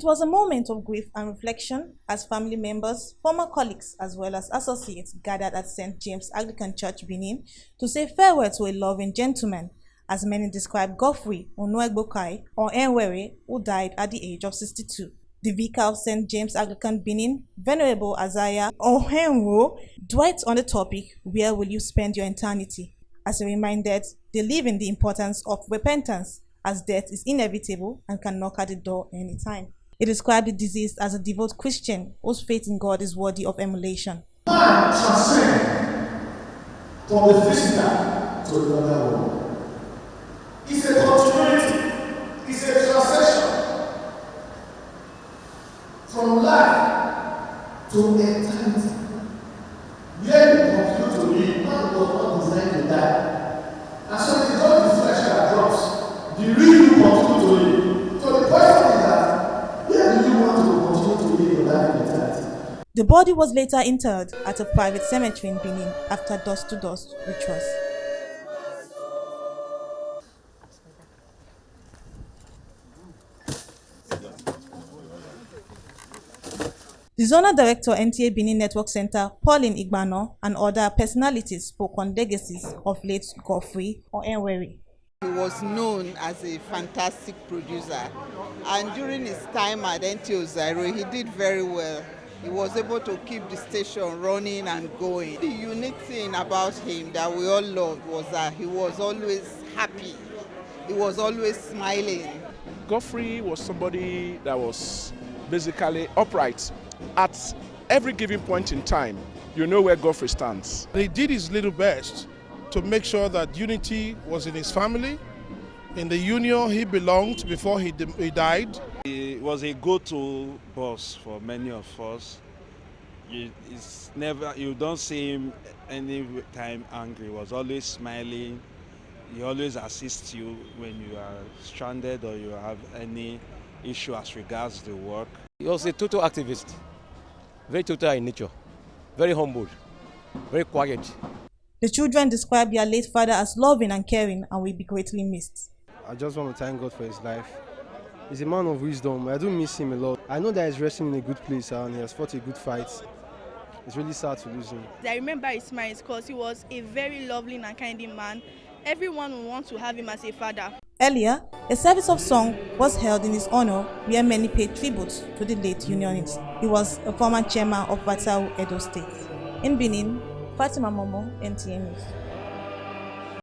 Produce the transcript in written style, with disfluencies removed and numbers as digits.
It was a moment of grief and reflection as family members, former colleagues, as well as associates gathered at St. James Anglican Church, Benin, to say farewell to a loving gentleman, as many describe Godfrey Orhewere or Orhewere, who died at the age of 62. The vicar of St. James Anglican Benin, Venerable Isaiah Orhewere, dwelt on the topic, "Where will you spend your eternity?" as he reminded the living the importance of repentance, as death is inevitable and can knock at the door anytime. He described the deceased as a devout Christian whose faith in God is worthy of emulation. Man transcends from the physical to the other world. It's a continuity, it's a transition from life to eternity. Where you continue to live, man was not designed to die. And so it is not the flesh that drops. The real you continue to live. So the question is that, where do you want to continue to live your life in eternity? The body was later interred at a private cemetery in Benin after dust-to-dust rituals. The Zonal Director, NTA Benin Network Center, Pauline Igbano, and other personalities spoke on legacies of late Godfrey Orhewere. He was known as a fantastic producer, and during his time at NTA, he did very well. He was able to keep the station running and going. The unique thing about him that we all loved was that he was always happy. He was always smiling. Godfrey was somebody that was basically upright. At every given point in time, you know where Godfrey stands. He did his little best to make sure that unity was in his family, in the union he belonged before he died. He was a go-to boss for many of us. You don't see him any time angry. He was always smiling. He always assists you when you are stranded or you have any issue as regards the work. He was a total activist, very total in nature, very humble, very quiet. The children described their late father as loving and caring and will be greatly missed. I just want to thank God for his life. He's a man of wisdom. I do miss him a lot. I know that he's resting in a good place and he has fought a good fight. It's really sad to lose him. I remember his smiles because he was a very lovely and kind man. Everyone would want to have him as a father. Earlier, a service of song was held in his honor where many paid tribute to the late unionist. He was a former chairman of Batau, Edo State. In Benin, Fatima Momo, NTA News.